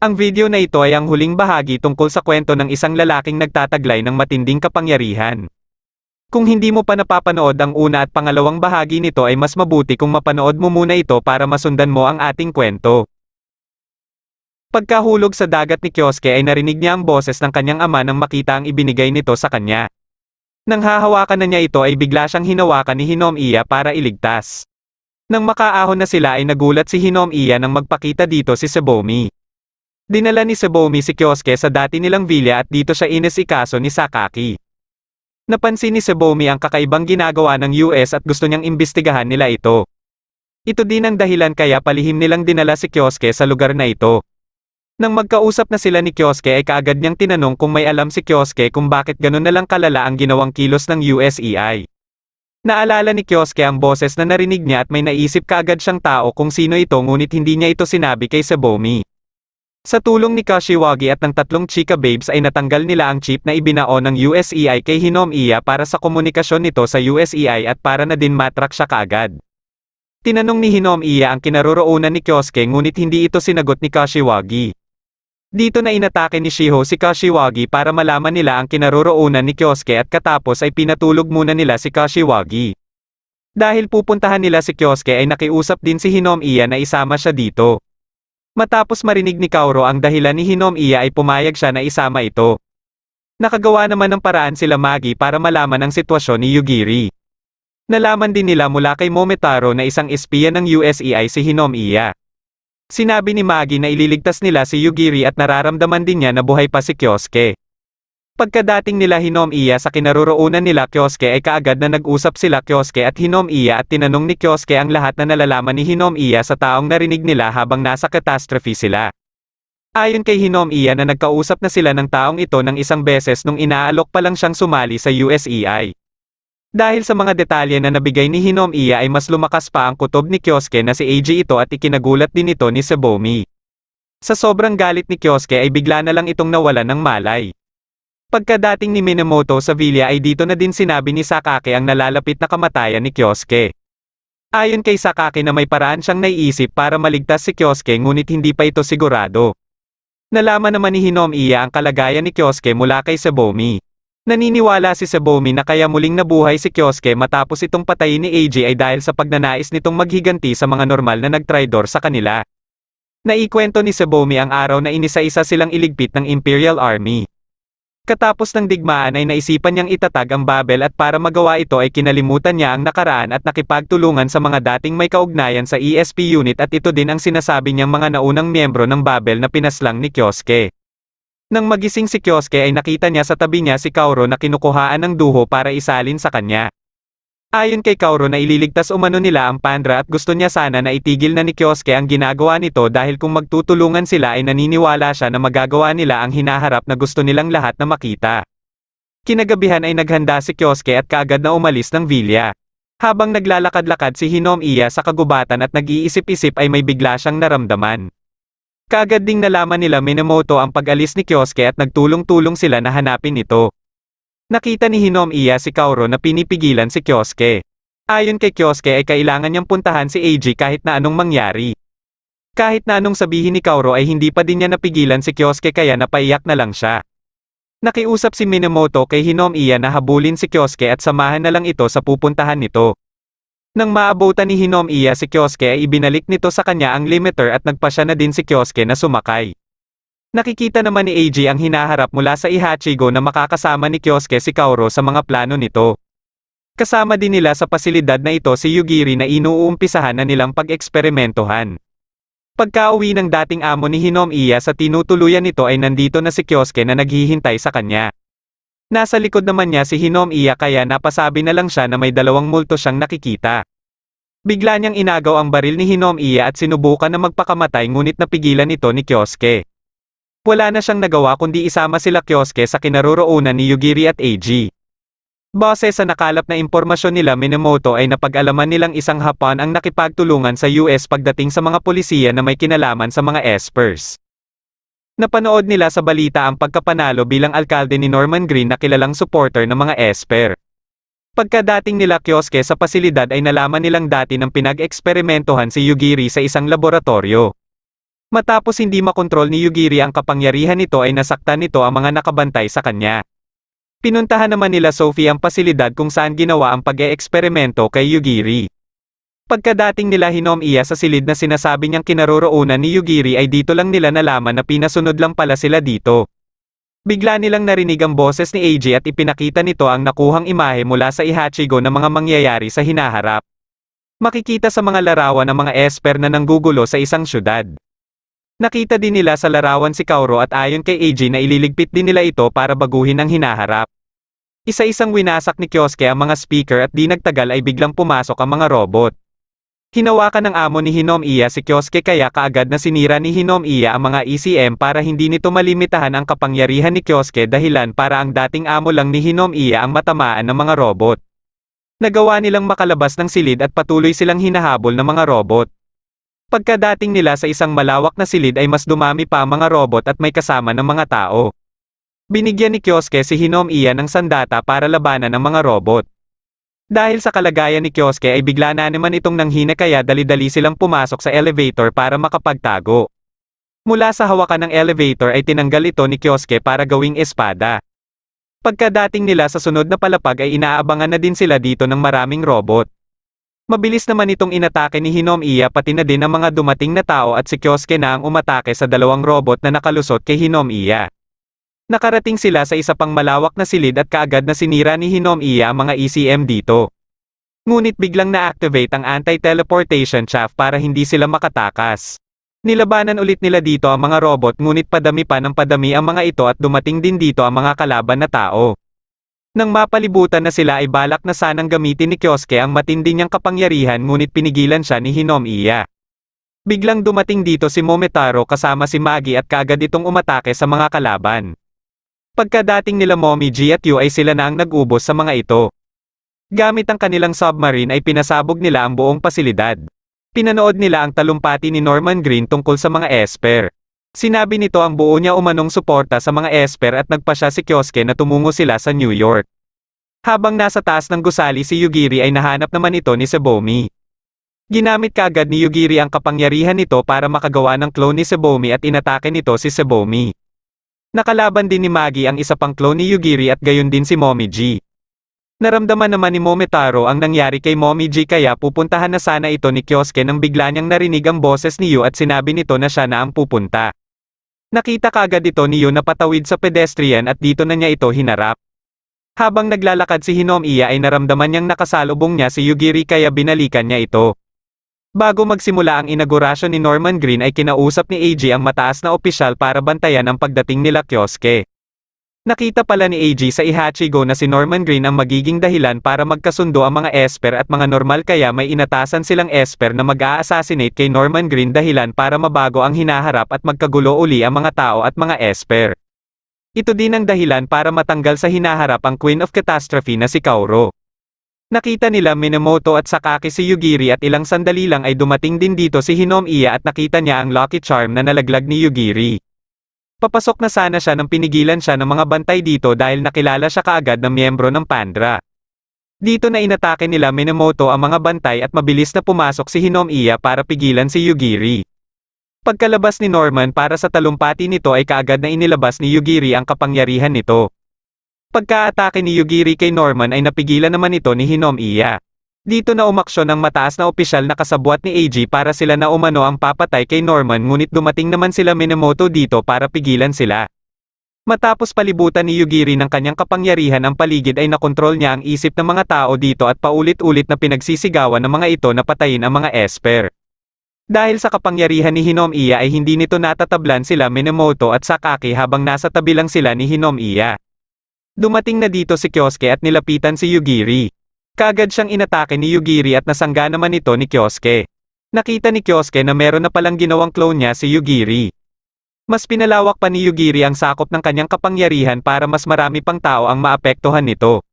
Ang video na ito ay ang huling bahagi tungkol sa kwento ng isang lalaking nagtataglay ng matinding kapangyarihan. Kung hindi mo pa napapanood ang una at pangalawang bahagi nito ay mas mabuti kung mapanood mo muna ito para masundan mo ang ating kwento. Pagkahulog sa dagat ni Kyosuke ay narinig niya ang boses ng kanyang ama nang makita ang ibinigay nito sa kanya. Nang hahawakan na niya ito ay bigla siyang hinawakan ni Hinomiya para iligtas. Nang makaahon na sila ay nagulat si Hinomiya nang magpakita dito si Tsubomi. Dinala ni Tsubomi si Kyosuke sa dati nilang villa at dito siya inisikaso ni Sakaki. Napansin ni Tsubomi ang kakaibang ginagawa ng US at gusto niyang imbestigahan nila ito. Ito din ang dahilan kaya palihim nilang dinala si Kyosuke sa lugar na ito. Nang magkausap na sila ni Kyosuke ay kaagad niyang tinanong kung may alam si Kyosuke kung bakit ganun na lang kalala ang ginawang kilos ng USEI. Naalala ni Kyosuke ang boses na narinig niya at may naisip kaagad siyang tao kung sino ito ngunit hindi niya ito sinabi kay Tsubomi. Sa tulong ni Kashiwagi at ng tatlong chika babes ay natanggal nila ang chip na ibinao ng USEI kay Hinomiya para sa komunikasyon nito sa USEI at para na din matrack siya kaagad. Tinanong ni Hinomiya ang kinaroroonan ni Kyosuke ngunit hindi ito sinagot ni Kashiwagi. Dito na inatake ni Shiho si Kashiwagi para malaman nila ang kinaroroonan ni Kyosuke at katapos ay pinatulog muna nila si Kashiwagi. Dahil pupuntahan nila si Kyosuke ay nakiusap din si Hinomiya na isama siya dito. Matapos marinig ni Kaoru ang dahilan ni Hinomiya ay pumayag siya na isama ito. Nakagawa naman ng paraan sila Magi para malaman ang sitwasyon ni Yugiri. Nalaman din nila mula kay Momotaro na isang espiya ng USEI si Hinomiya. Sinabi ni Magi na ililigtas nila si Yugiri at nararamdaman din niya na buhay pa si Kyosuke. Pagkadating nila Hinomiya sa kinaroroonan nila Kyosuke ay kaagad na nag-usap sila Kyosuke at Hinomiya at tinanong ni Kyosuke ang lahat na nalalaman ni Hinomiya sa taong narinig nila habang nasa catastrophe sila. Ayon kay Hinomiya na nagkausap na sila ng taong ito ng isang beses nung inaalok pa lang siyang sumali sa USEI. Dahil sa mga detalye na nabigay ni Hinomiya ay mas lumakas pa ang kutob ni Kyosuke na si Eiji ito at ikinagulat din ito ni Tsubomi. Sa sobrang galit ni Kyosuke ay bigla na lang itong nawalan ng malay. Pagkadating ni Minamoto sa villa ay dito na din sinabi ni Sakaki ang nalalapit na kamatayan ni Kyosuke. Ayon kay Sakaki na may paraan siyang naiisip para maligtas si Kyosuke ngunit hindi pa ito sigurado. Nalaman naman ni Hinomiya ang kalagayan ni Kyosuke mula kay Tsubomi. Naniniwala si Tsubomi na kaya muling nabuhay si Kyosuke matapos itong patayin ni Eiji ay dahil sa pagnanais nitong maghiganti sa mga normal na nagtraidor sa kanila. Naikwento ni Tsubomi ang araw na inisa-isa silang iligpit ng Imperial Army. Katapos ng digmaan ay naisipan niyang itatag ang Babel at para magawa ito ay kinalimutan niya ang nakaraan at nakipagtulungan sa mga dating may kaugnayan sa ESP unit at ito din ang sinasabi niyang mga naunang miyembro ng Babel na pinaslang ni Kyosuke. Nang magising si Kyosuke ay nakita niya sa tabi niya si Kaoru na kinukuhaan ng duho para isalin sa kanya. Ayon kay Kaoru na ililigtas umano nila ang Pandra at gusto niya sana na itigil na ni Kyosuke ang ginagawa nito dahil kung magtutulungan sila ay naniniwala siya na magagawa nila ang hinaharap na gusto nilang lahat na makita. Kinagabihan ay naghanda si Kyosuke at kaagad na umalis ng villa. Habang naglalakad-lakad si Hinomiya sa kagubatan at nag-iisip-isip ay may bigla siyang naramdaman. Kaagad ding nalaman nila Minamoto ang pag-alis ni Kyosuke at nagtulong-tulong sila na hanapin ito. Nakita ni Hinomiya si Kaoru na pinipigilan si Kyosuke. Ayon kay Kyosuke ay kailangan niyang puntahan si Eiji kahit na anong mangyari. Kahit na anong sabihin ni Kaoru ay hindi pa din niya napigilan si Kyosuke kaya napaiyak na lang siya. Nakiusap si Minamoto kay Hinomiya na habulin si Kyosuke at samahan na lang ito sa pupuntahan nito. Nang maabutan ni Hinomiya si Kyosuke ay ibinalik nito sa kanya ang limiter at nagpasya na din si Kyosuke na sumakay. Nakikita naman ni Eiji ang hinaharap mula sa Ihachigo na makakasama ni Kyosuke si Kaoru sa mga plano nito. Kasama din nila sa pasilidad na ito si Yugiri na inuumpisahan na nilang pag-eksperimentohan. Pagka-uwi ng dating amo ni Hinomiya sa tinutuluyan nito ay nandito na si Kyosuke na naghihintay sa kanya. Nasa likod naman niya si Hinomiya kaya napasabi na lang siya na may dalawang multo siyang nakikita. Bigla niyang inagaw ang baril ni Hinomiya at sinubukan na magpakamatay ngunit napigilan ito ni Kyosuke. Wala na siyang nagawa kundi isama sila Kyosuke sa kinaroroonan ni Yugiri at Eiji. Base sa nakalap na impormasyon nila Minamoto ay napag-alaman nilang isang Hapon ang nakipagtulungan sa US pagdating sa mga polisiya na may kinalaman sa mga espers. Napanood nila sa balita ang pagkapanalo bilang alkalde ni Norman Green na kilalang supporter ng mga esper. Pagkadating nila Kyosuke sa pasilidad ay nalaman nilang dati ng pinag-eksperimentohan si Yugiri sa isang laboratorio. Matapos hindi makontrol ni Yugiri ang kapangyarihan nito ay nasaktan nito ang mga nakabantay sa kanya. Pinuntahan naman nila Sophie ang pasilidad kung saan ginawa ang pag-eeksperimento kay Yugiri. Pagkadating nila Hinomiya sa silid na sinasabi niyang kinaroroonan ni Yugiri ay dito lang nila nalaman na pinasunod lang pala sila dito. Bigla nilang narinig ang boses ni Eiji at ipinakita nito ang nakuhang imahe mula sa Ihachigo na mga mangyayari sa hinaharap. Makikita sa mga larawan ang mga esper na nanggugulo sa isang syudad. Nakita din nila sa larawan si Kaoru at ayon kay Eiji na ililigpit din nila ito para baguhin ang hinaharap. Isa-isang winasak ni Kyosuke ang mga speaker at di nagtagal ay biglang pumasok ang mga robot. Hinawakan ng amo ni Hinomiya si Kyosuke kaya kaagad na sinira ni Hinomiya ang mga ECM para hindi nito malimitahan ang kapangyarihan ni Kyosuke dahilan para ang dating amo lang ni Hinomiya ang matamaan ng mga robot. Nagawa nilang makalabas ng silid at patuloy silang hinahabol ng mga robot. Pagkadating nila sa isang malawak na silid ay mas dumami pa ang mga robot at may kasama ng mga tao. Binigyan ni Kyosuke si Hinomiya ng sandata para labanan ang mga robot. Dahil sa kalagayan ni Kyosuke ay bigla na naman itong nanghina kaya dali-dali silang pumasok sa elevator para makapagtago. Mula sa hawakan ng elevator ay tinanggal ito ni Kyosuke para gawing espada. Pagkadating nila sa sunod na palapag ay inaabangan na din sila dito ng maraming robot. Mabilis naman itong inatake ni Hinomiya pati na din ang mga dumating na tao at si Kyosuke na ang umatake sa dalawang robot na nakalusot kay Hinomiya. Nakarating sila sa isa pang malawak na silid at kaagad na sinira ni Hinomiya ang mga ECM dito. Ngunit biglang na-activate ang anti-teleportation shaft para hindi sila makatakas. Nilabanan ulit nila dito ang mga robot ngunit padami pa ng padami ang mga ito at dumating din dito ang mga kalaban na tao. Nang mapalibutan na sila ay balak na sanang gamitin ni Kyosuke ang matindi niyang kapangyarihan ngunit pinigilan siya ni Hinomiya. Biglang dumating dito si Momotaro kasama si Magi at kaagad itong umatake sa mga kalaban. Pagkadating nila Momiji at Yu ay sila na ang nag-ubos sa mga ito. Gamit ang kanilang submarine ay pinasabog nila ang buong pasilidad. Pinanood nila ang talumpati ni Norman Green tungkol sa mga esper. Sinabi nito ang buo niya umanong suporta sa mga esper at nagpasya si Kyosuke na tumungo sila sa New York. Habang nasa taas ng gusali si Yugiri ay nahanap naman ito ni Sebomi. Ginamit kaagad ni Yugiri ang kapangyarihan nito para makagawa ng clone ni Sebomi at inatake nito si Sebomi. Nakalaban din ni Magi ang isa pang clone ni Yugiri at gayon din si Momiji. Naramdaman naman ni Momotaro ang nangyari kay Momiji kaya pupuntahan na sana ito ni Kyosuke nang bigla niyang narinig ang boses ni Yu at sinabi nito na siya na ang pupunta. Nakita kaagad ito ni Yu na patawid sa pedestrian at dito na niya ito hinarap. Habang naglalakad si Hinomiya ay naramdaman niyang nakasalubong niya si Yugiri kaya binalikan niya ito. Bago magsimula ang inaugurasyon ni Norman Green ay kinausap ni Eiji ang mataas na opisyal para bantayan ang pagdating nila Kyosuke. Nakita pala ni Eiji sa Ihachigo na si Norman Green ang magiging dahilan para magkasundo ang mga esper at mga normal kaya may inatasan silang esper na mag-a-assassinate kay Norman Green dahilan para mabago ang hinaharap at magkagulo uli ang mga tao at mga esper. Ito din ang dahilan para matanggal sa hinaharap ang Queen of Catastrophe na si Kaoru. Nakita nila Minamoto at Sakaki si Yugiri at ilang sandali lang ay dumating din dito si Hinomiya at nakita niya ang Lucky Charm na nalaglag ni Yugiri. Papasok na sana siya nang pinigilan siya ng mga bantay dito dahil nakilala siya kaagad na miyembro ng Pandra. Dito na inatake nila Minamoto ang mga bantay at mabilis na pumasok si Hinomiya para pigilan si Yugiri. Pagkalabas ni Norman para sa talumpati nito ay kaagad na inilabas ni Yugiri ang kapangyarihan nito. Pagka-atake ni Yugiri kay Norman ay napigilan naman ito ni Hinomiya. Dito na umaksyon ang mataas na opisyal na kasabwat ni Eiji para sila na umano ang papatay kay Norman ngunit dumating naman sila Minamoto dito para pigilan sila. Matapos palibutan ni Yugiri ng kanyang kapangyarihan ang paligid ay nakontrol niya ang isip ng mga tao dito at paulit-ulit na pinagsisigawan ng mga ito na patayin ang mga esper. Dahil sa kapangyarihan ni Hinomiya ay hindi nito natatablan sila Minamoto at Sakaki habang nasa tabi lang sila ni Hinomiya. Dumating na dito si Kyosuke at nilapitan si Yugiri. Kaagad siyang inatake ni Yugiri at nasangga naman ito ni Kyosuke. Nakita ni Kyosuke na meron na palang ginawang clone niya si Yugiri. Mas pinalawak pa ni Yugiri ang sakop ng kanyang kapangyarihan para mas marami pang tao ang maapektuhan nito.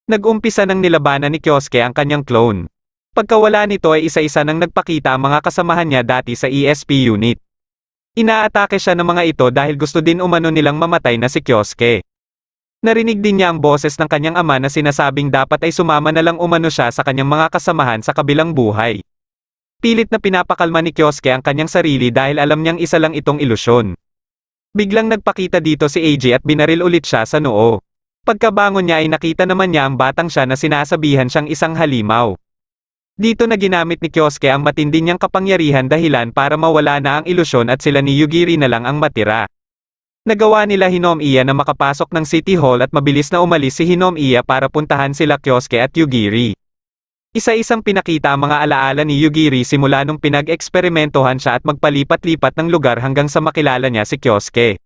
Nag-umpisa ng nilabanan ni Kyosuke ang kanyang clone. Pagkawala nito ay isa-isa nang nagpakita ang mga kasamahan niya dati sa ESP unit. Inaatake siya ng mga ito dahil gusto din umano nilang mamatay na si Kyosuke. Narinig din niya ang boses ng kanyang ama na sinasabing dapat ay sumama na lang umano siya sa kanyang mga kasamahan sa kabilang buhay. Pilit na pinapakalma ni Kyosuke ang kanyang sarili dahil alam niyang isa lang itong ilusyon. Biglang nagpakita dito si Eiji at binaril ulit siya sa noo. Pagkabangon niya ay nakita naman niya ang batang siya na sinasabihan siyang isang halimaw. Dito na ginamit ni Kyosuke ang matindi niyang kapangyarihan dahilan para mawala na ang ilusyon at sila ni Yugiri na lang ang matira. Nagawa nila Hinomiya na makapasok ng City Hall at mabilis na umalis si Hinomiya para puntahan sila Kyosuke at Yugiri. Isa-isang pinakita ang mga alaala ni Yugiri simula nung pinag-eksperimentohan siya at magpalipat-lipat ng lugar hanggang sa makilala niya si Kyosuke.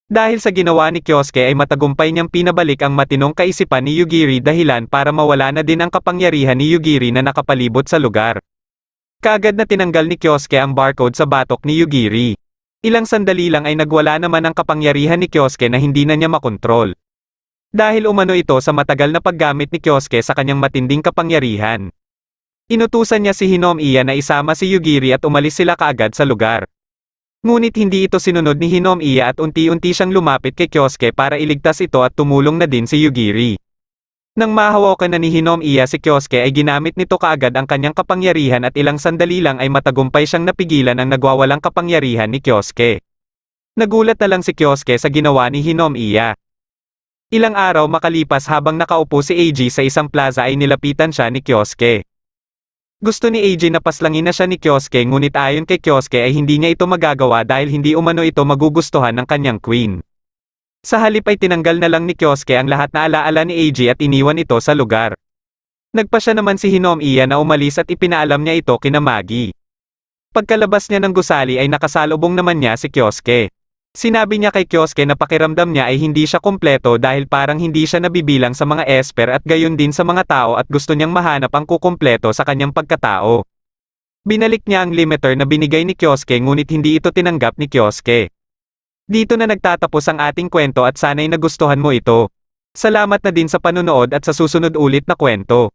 Dahil sa ginawa ni Kyosuke ay matagumpay niyang pinabalik ang matinong kaisipan ni Yugiri dahilan para mawala na din ang kapangyarihan ni Yugiri na nakapalibot sa lugar. Kaagad na tinanggal ni Kyosuke ang barcode sa batok ni Yugiri. Ilang sandali lang ay nagwala naman ang kapangyarihan ni Kyosuke na hindi na niya makontrol. Dahil umano ito sa matagal na paggamit ni Kyosuke sa kanyang matinding kapangyarihan. Inutusan niya si Hinomiya na isama si Yugiri at umalis sila kaagad sa lugar. Ngunit hindi ito sinunod ni Hinomiya at unti-unti siyang lumapit kay Kyosuke para iligtas ito at tumulong na din si Yugiri. Nang mahawakan na ni Hinomiya si Kyosuke ay ginamit nito kaagad ang kanyang kapangyarihan at ilang sandali lang ay matagumpay siyang napigilan ang nagwawalang kapangyarihan ni Kyosuke. Nagulat na lang si Kyosuke sa ginawa ni Hinomiya. Ilang araw makalipas habang nakaupo si Eiji sa isang plaza ay nilapitan siya ni Kyosuke. Gusto ni Eiji na paslangin na siya ni Kyosuke ngunit ayon kay Kyosuke ay hindi niya ito magagawa dahil hindi umano ito magugustuhan ng kanyang queen. Sa halip ay tinanggal na lang ni Kyosuke ang lahat na alaala ni Eiji at iniwan ito sa lugar. Nagpasya naman si Hinomiya na umalis at ipinaalam niya ito kina Magi. Pagkalabas niya ng gusali ay nakasalubong naman niya si Kyosuke. Sinabi niya kay Kyosuke na pakiramdam niya ay hindi siya kumpleto dahil parang hindi siya nabibilang sa mga esper at gayon din sa mga tao at gusto niyang mahanap ang kukumpleto sa kanyang pagkatao. Binalik niya ang limiter na binigay ni Kyosuke ngunit hindi ito tinanggap ni Kyosuke. Dito na nagtatapos ang ating kwento at sana'y nagustuhan mo ito. Salamat na din sa panunood at sa susunod ulit na kwento.